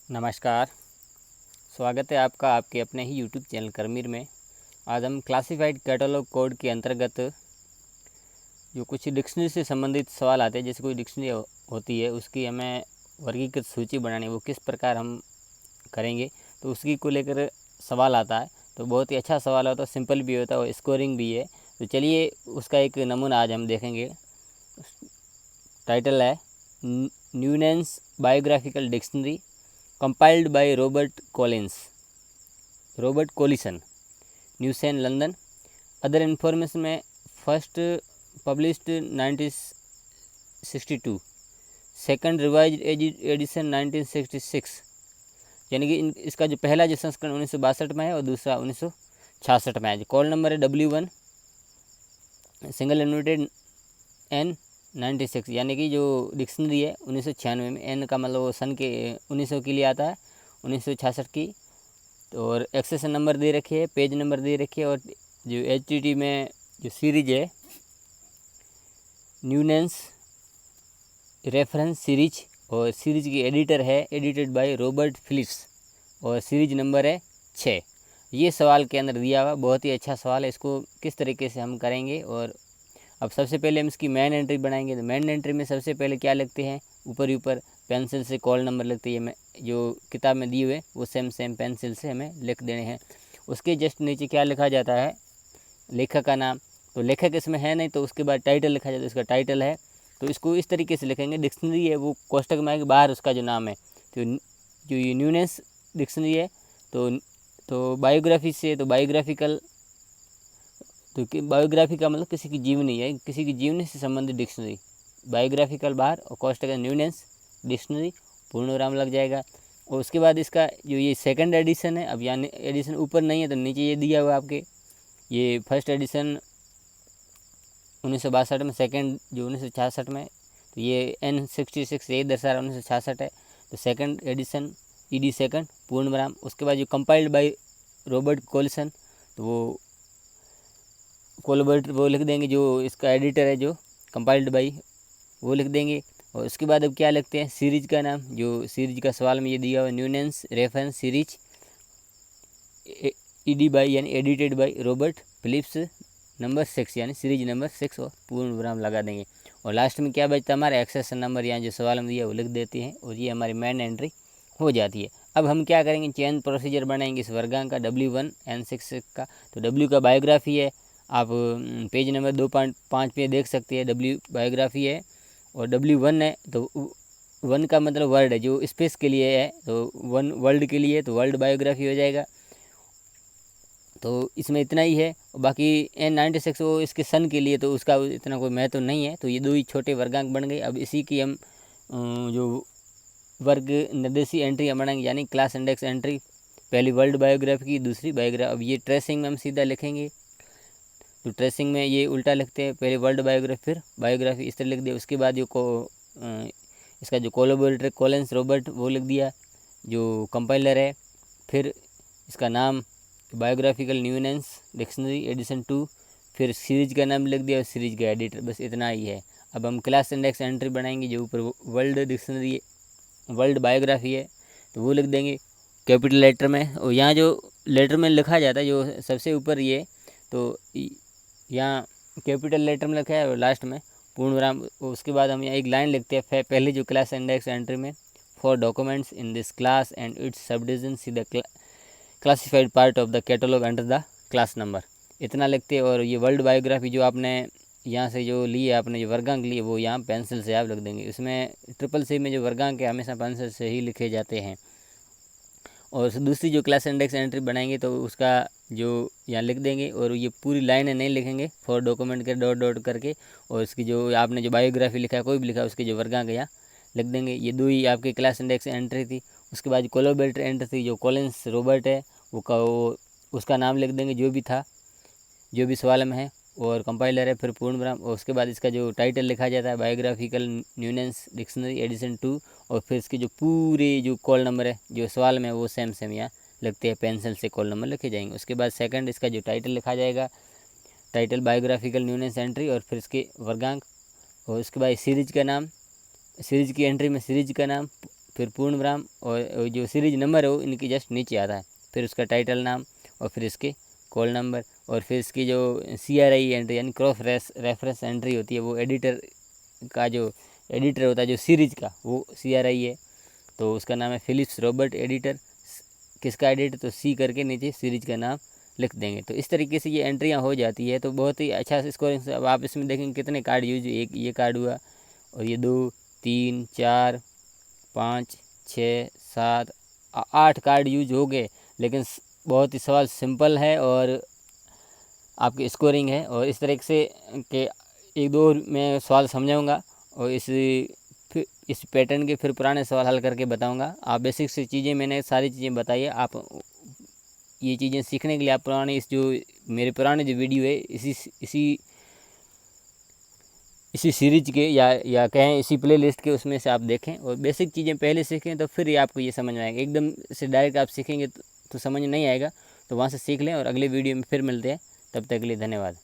नमस्कार। स्वागत है आपका आपके अपने ही यूट्यूब चैनल करमीर में। आज हम क्लासिफाइड कैटलॉग कोड के अंतर्गत जो कुछ डिक्शनरी से संबंधित सवाल आते हैं, जैसे कोई डिक्शनरी होती है उसकी हमें वर्गीकृत सूची बनानी, वो किस प्रकार हम करेंगे, तो उसकी को लेकर सवाल आता है। तो बहुत ही अच्छा सवाल होता है, सिंपल भी होता है और स्कोरिंग भी है। तो चलिए उसका एक नमूना आज हम देखेंगे। टाइटल है Newnes biographical dictionary compiled by Robert Collison, Newnes London. Other information में first published 1962, second revised edition 1966, यानी कि इसका जो पहला जो संस्करण 1962 में है और दूसरा 1966 में है। कॉल नंबर है W1 सिंगल यूनिटेड N 96, यानी कि जो डिक्शनरी है 1996 में, एन का मतलब वो सन के 1900 के लिए आता है, 1966 की। तो और एक्सेशन नंबर दे रखी है, पेज नंबर दे रखी है, और जो HTT में जो सीरीज है न्यूनेंस रेफरेंस सीरीज, और सीरीज की एडिटर है एडिटेड बाय रॉबर्ट फिलिप्स, और सीरीज नंबर है 6। ये सवाल के अंदर दिया हुआ बहुत ही अच्छा सवाल है। इसको किस तरीके से हम करेंगे, और अब सबसे पहले हम इसकी मेन एंट्री बनाएंगे। तो मेन एंट्री में सबसे पहले क्या लिखते हैं, ऊपर ही ऊपर पेंसिल से कॉल नंबर लिखते हैं, जो किताब में दिए हुए वो सेम पेंसिल से हमें लिख देने हैं। उसके जस्ट नीचे क्या लिखा जाता है, लेखक का नाम। तो लेखक इसमें है नहीं, तो उसके बाद टाइटल लिखा जाता है, उसका टाइटल है। तो इसको इस तरीके से लिखेंगे, डिक्शनरी है वो कोष्टक में आएगी, बाहर उसका जो नाम है। तो जो ये न्यूनेंस डिक्शनरी है, तो बायोग्राफी से, तो बायोग्राफिकल, तो बायोग्राफी का मतलब किसी की जीवनी है, किसी की जीवनी से संबंधित डिक्शनरी। बायोग्राफिकल बाहर और कोष्टक न्यूनेंस डिक्शनरी, पूर्ण विराम लग जाएगा। और उसके बाद इसका जो ये सेकंड एडिशन है, अब यानी एडिशन ऊपर नहीं है तो नीचे ये दिया हुआ आपके, ये फर्स्ट एडिशन 1962 में, सेकंड जो 1966 में, तो ये N66 ये दर्शा रहा 1966 है। तो सेकंड एडिशन ED सेकंड पूर्ण विराम। उसके बाद जो कंपाइल्ड बाय रॉबर्ट कॉलिसन, तो वो कोलबर्ट वो लिख देंगे, जो इसका एडिटर है, जो कंपाइल्ड बाई वो लिख देंगे। और उसके बाद अब क्या लिखते हैं, सीरीज का नाम, जो सीरीज का सवाल में ये दिया हुआ न्यूनेंस रेफरेंस सीरीज ED बाई यानी edited by Robert Phillips number 6, यानी सीरीज नंबर 6, और पूर्ण विराम लगा देंगे। और लास्ट में क्या बचता है हमारा, एक्सेशन नंबर, यहाँ जो सवाल में दिया वो लिख देते हैं, और ये हमारी मेन एंट्री हो जाती है। अब हम क्या करेंगे, चेंज प्रोसीजर बनाएंगे इस वर्गांक का W1 N6 का। तो W का बायोग्राफी है, आप पेज नंबर 2.5 पे देख सकते हैं, W बायोग्राफी है। और W1 है, तो 1 का मतलब वर्ड है, जो स्पेस के लिए है, तो 1 वर्ल्ड के लिए, तो वर्ल्ड बायोग्राफी हो जाएगा। तो इसमें इतना ही है। बाकी N96 वो इसके सन के लिए, तो उसका इतना कोई महत्व तो नहीं है। तो ये दो ही छोटे वर्गांक बन गए। अब इसी की हम जो वर्ग निर्देशी एंट्री बनाएंगे, यानी क्लास इंडेक्स एंट्री, पहली वर्ल्ड बायोग्राफी की, दूसरी बायोग्राफी। अब ये ट्रेसिंग में हम सीधा लिखेंगे, तो ट्रेसिंग में ये उल्टा लिखते हैं, पहले वर्ल्ड बायोग्राफी फिर बायोग्राफी, इस तरह लिख दिया। उसके बाद इसका जो कोलैबोरेटर कॉलिंस रॉबर्ट वो लिख दिया, जो कंपाइलर है। फिर इसका नाम बायोग्राफिकल न्यूनेंस डिक्शनरी एडिशन 2, फिर सीरीज का नाम लिख दिया और सीरीज का एडिटर, बस इतना ही है। अब हम क्लास इंडेक्स एंट्री बनाएंगे, जो ऊपर वर्ल्ड डिक्शनरी वर्ल्ड बायोग्राफी है, तो वो लिख देंगे कैपिटल लेटर में। और यहाँ जो लेटर में लिखा जाता है, जो सबसे ऊपर ये, तो यहाँ कैपिटल लेटर में लिखा है, और लास्ट में पूर्ण विराम। उसके बाद हम यहाँ एक लाइन लिखते हैं, पहले जो क्लास इंडेक्स एंट्री में, for documents in this class and it's sub division see the classified part of the catalogue under the class number, इतना लिखते हैं। और ये वर्ल्ड बायोग्राफी जो आपने यहाँ से जो लिए, आपने जो वर्गांक लिए, वो यहाँ पेंसिल से आप लिख देंगे। इसमें CCC में जो वर्गांक है हमेशा पेंसिल से ही लिखे जाते हैं। और दूसरी जो क्लास इंडेक्स एंट्री बनाएंगे, तो उसका जो यहाँ लिख देंगे, और ये पूरी लाइनें नहीं लिखेंगे, फॉर डॉक्यूमेंट के डॉट डॉट करके। और इसकी जो आपने जो बायोग्राफी लिखा है, कोई भी लिखा है, उसके जो वर्गांक यहाँ लिख देंगे। ये दो ही आपकी क्लास इंडेक्स एंट्री थी। उसके बाद कोलैबोरेटर एंट्री थी, जो कॉलिंस रॉबर्ट है, वो उसका नाम लिख देंगे, जो भी था, जो भी सवाल में है। और कंपाइलर है, फिर पूर्ण विराम। और उसके बाद इसका जो टाइटल लिखा जाता है, बायोग्राफिकल न्यूनेंस डिक्शनरी एडिशन 2, और फिर इसके जो पूरे जो कॉल नंबर है जो सवाल में, वो सेम यहाँ लिखते हैं, पेंसिल से कॉल नंबर लिखे जाएंगे। उसके बाद सेकंड इसका जो टाइटल लिखा जाएगा, टाइटल बायोग्राफिकल न्यूनेंस एंट्री, और फिर इसके वर्गांक। और उसके बाद सीरीज का नाम, सीरीज की एंट्री में सीरीज का नाम, फिर पूर्ण विराम और जो सीरीज नंबर है वो इनकी जस्ट नीचे आता है, फिर उसका टाइटल नाम और फिर इसके कॉल नंबर और फिर इसकी जो CRI एंट्री यानी क्रॉस रेफरेंस एंट्री होती है, वो एडिटर का जो एडिटर होता है जो सीरीज का वो CRI है, तो उसका नाम है फिलिप्स रॉबर्ट एडिटर। किसका एडिटर, तो C करके नीचे सीरीज का नाम लिख देंगे। तो इस तरीके से ये एंट्रियाँ हो जाती है, तो बहुत ही अच्छा स्कोरिंग से। अब आप इसमें देखेंगे कितने कार्ड यूज, एक ये कार्ड हुआ और ये 2 3 4 5 6 7 8 कार्ड यूज हो गए, लेकिन बहुत ही सवाल सिंपल है और आपकी स्कोरिंग है। और इस तरीके से के एक दो मैं सवाल समझाऊंगा और फिर इस पैटर्न के फिर पुराने सवाल हल करके बताऊंगा। आप बेसिक से चीज़ें मैंने सारी चीज़ें बताई है, आप ये चीज़ें सीखने के लिए आप पुराने मेरे पुराने जो वीडियो है इसी सीरीज के या कहें इसी प्लेलिस्ट के, उसमें से आप देखें और बेसिक चीज़ें पहले सीखें, तो फिर ही आपको ये समझ में आएगा। एकदम से डायरेक्ट आप सीखेंगे तो समझ नहीं आएगा, तो वहाँ से सीख लें और अगले वीडियो में फिर मिलते हैं। तब तक के लिए धन्यवाद।